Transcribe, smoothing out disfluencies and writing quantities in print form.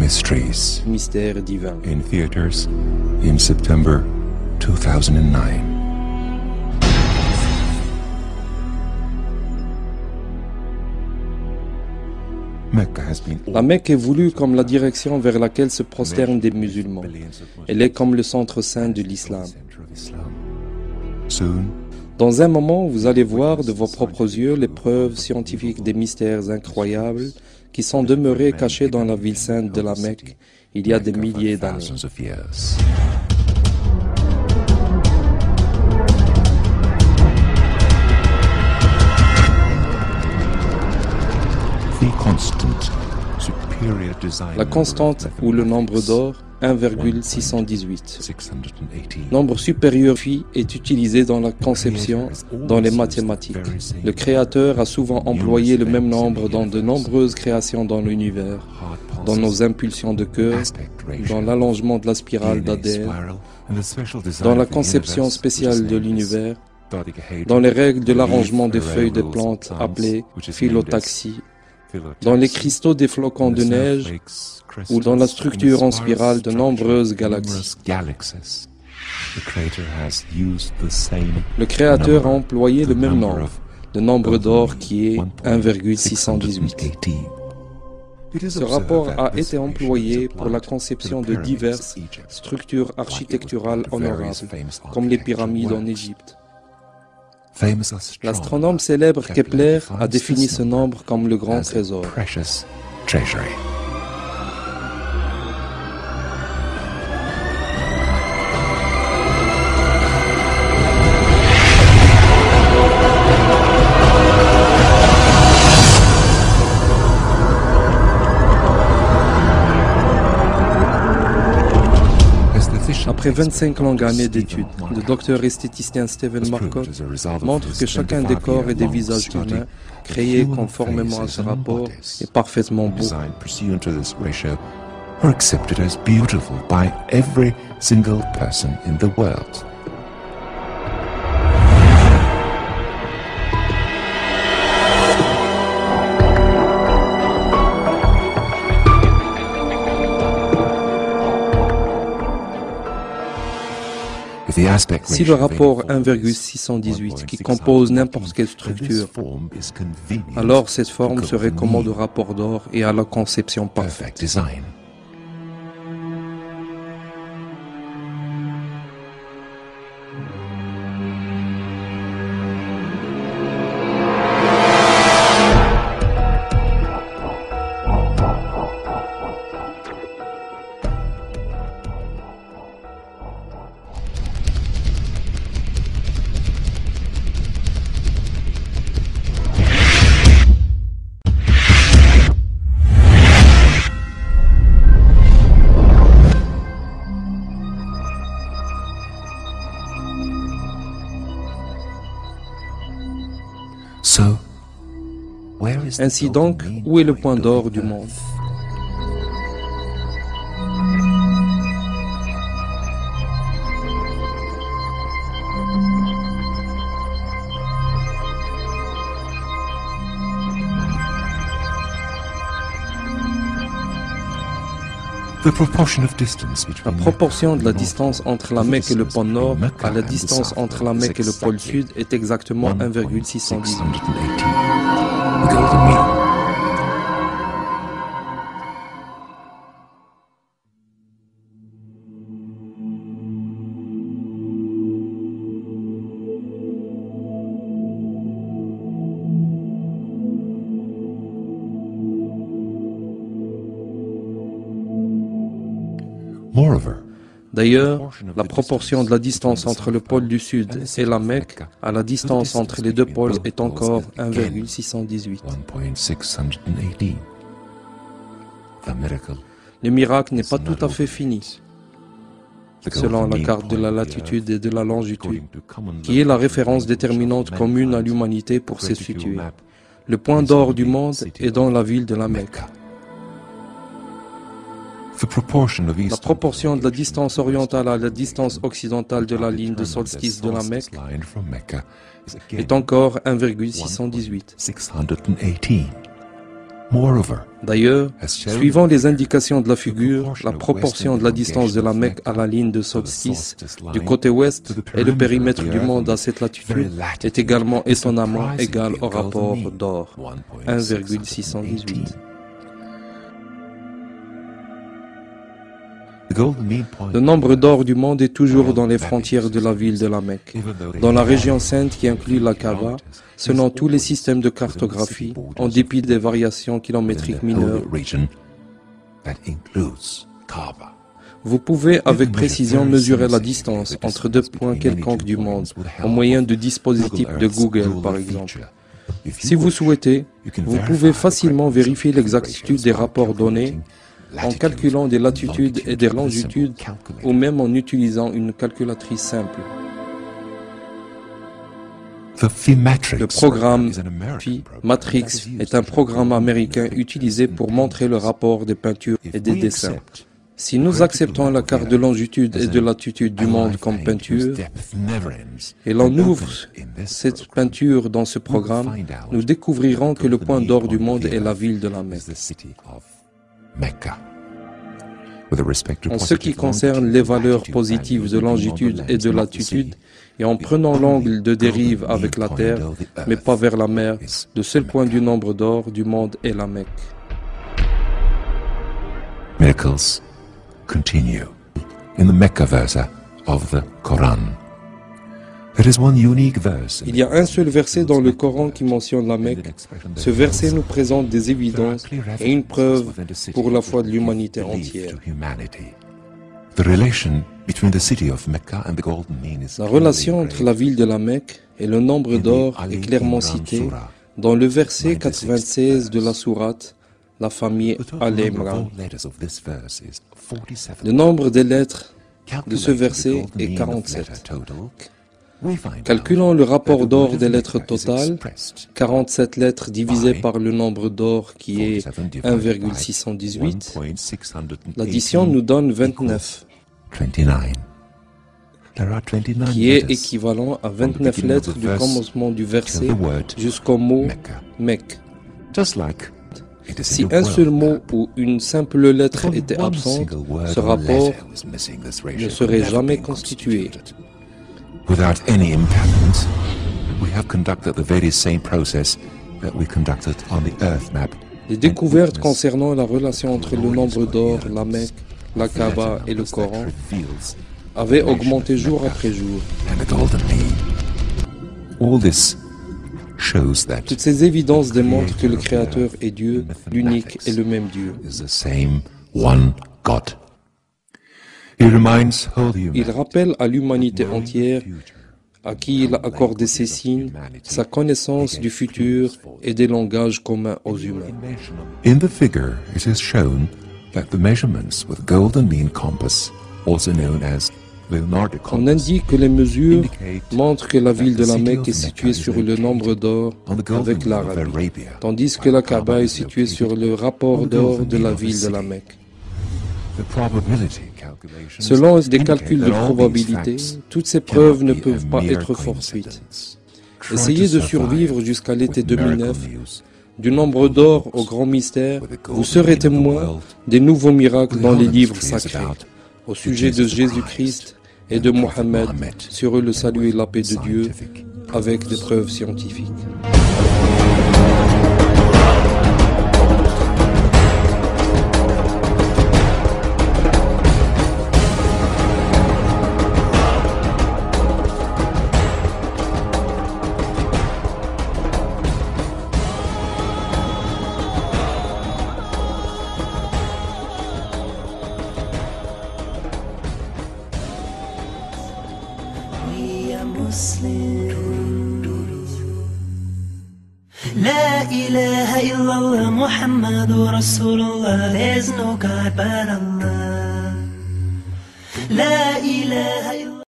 Mysteries Mystère divin. in theaters in September 2009. La Mecque est voulue comme la direction vers laquelle se prosternent des musulmans. Elle est comme le centre saint de l'islam. Dans un moment, vous allez voir de vos propres yeux les preuves scientifiques des mystères incroyables qui sont demeurés cachés dans la ville sainte de la Mecque il y a des milliers d'années. La constante ou le nombre d'or, 1,618. Nombre supérieur phi est utilisé dans la conception, dans les mathématiques. Le créateur a souvent employé le même nombre dans de nombreuses créations dans l'univers, dans nos impulsions de cœur, dans l'allongement de la spirale d'Adler, dans la conception spéciale de l'univers, dans les règles de l'arrangement des feuilles de plantes appelées phyllotaxie, dans les cristaux des flocons de neige ou dans la structure en spirale de nombreuses galaxies. Le Créateur a employé le même nombre, le nombre d'or qui est 1,618. Ce rapport a été employé pour la conception de diverses structures architecturales honorables, comme les pyramides en Égypte. L'astronome célèbre Kepler a défini ce nombre comme le grand trésor. Après 25 longues années d'études, le docteur esthéticien Stephen Marcotte montre que chacun des corps et des visages humains créés conformément à ce rapport est parfaitement beau. Si le rapport 1,618 qui compose n'importe quelle structure, alors cette forme serait commode au rapport d'or et à la conception parfaite. Ainsi donc, où est le point d'or du monde? La proportion de la distance entre la Mecque et le pôle Nord à la distance entre la Mecque et le pôle Sud est exactement 1,618. D'ailleurs, la proportion de la distance entre le pôle du Sud et la Mecque à la distance entre les deux pôles est encore 1,618. Le miracle n'est pas tout à fait fini. Selon la carte de la latitude et de la longitude, qui est la référence déterminante commune à l'humanité pour se situer, le point d'or du monde est dans la ville de la Mecque. La proportion de la distance orientale à la distance occidentale de la ligne de solstice de la Mecque est encore 1,618. D'ailleurs, suivant les indications de la figure, la proportion de la distance de la Mecque à la ligne de solstice du côté ouest et le périmètre du monde à cette latitude est également étonnamment égal au rapport d'or, 1,618. Le nombre d'or du monde est toujours dans les frontières de la ville de la Mecque, dans la région sainte qui inclut la Kaaba, selon tous les systèmes de cartographie, en dépit des variations kilométriques mineures. Vous pouvez avec précision mesurer la distance entre deux points quelconques du monde, au moyen de dispositifs de Google par exemple. Si vous souhaitez, vous pouvez facilement vérifier l'exactitude des rapports donnés en calculant des latitudes et des longitudes ou même en utilisant une calculatrice simple. Le programme Phi Matrix est un programme américain utilisé pour montrer le rapport des peintures et des dessins. Si nous acceptons la carte de longitude et de latitude du monde comme peinture, et l'on ouvre cette peinture dans ce programme, nous découvrirons que le point d'or du monde est la ville de la Mecque. En ce qui concerne les valeurs positives de longitude et de latitude, et en prenant l'angle de dérive avec la Terre, mais pas vers la mer, le seul point du nombre d'or du monde est la Mecque. Miracles continue in the Mecca verse of the Quran. There is one unique verse. Il y a un seul verset dans le Coran qui mentionne la Mecque. Ce verset nous présente des évidences et une preuve pour la foi de l'humanité entière. La relation entre la ville de la Mecque et le nombre d'or est clairement citée dans le verset 96 de la sourate, la famille Al-Imran. Le nombre des lettres de ce verset est 47. Calculons le rapport d'or des lettres totales, 47 lettres divisées par le nombre d'or qui est 1,618. L'addition nous donne 29, qui est équivalent à 29 lettres du commencement du verset jusqu'au mot Mecque. Si un seul mot ou une simple lettre était absente, ce rapport ne serait jamais constitué. Without any impairment, we have conducted the very same process that we conducted on the Earth map. Les découvertes concernant la relation entre le nombre d'or, la Mecque, la Kaaba et le Coran avaient augmenté jour après jour. Toutes ces évidences démontrent que le Créateur est Dieu, l'unique et le même Dieu. Il rappelle à l'humanité entière, à qui il a accordé ses signes, sa connaissance du futur et des langages communs aux humains. In the figure, it is shown that the measurements with golden mean compass, also known as Leonardo compass, on indique que les mesures montrent que la ville de la Mecque est située sur le nombre d'or avec l'Arabie, tandis que la Kaaba est située sur le rapport d'or de la ville de la Mecque. Selon des calculs de probabilité, toutes ces preuves ne peuvent pas être fortuites. Essayez de survivre jusqu'à l'été 2009. Du nombre d'or au grand mystère, vous serez témoin des nouveaux miracles dans les livres sacrés, au sujet de Jésus-Christ et de Mohammed, sur eux le salut et la paix de Dieu, avec des preuves scientifiques. La ilaha illallah Muhammadur Rasulullah. There's no God but Allah. La ilaha illallah.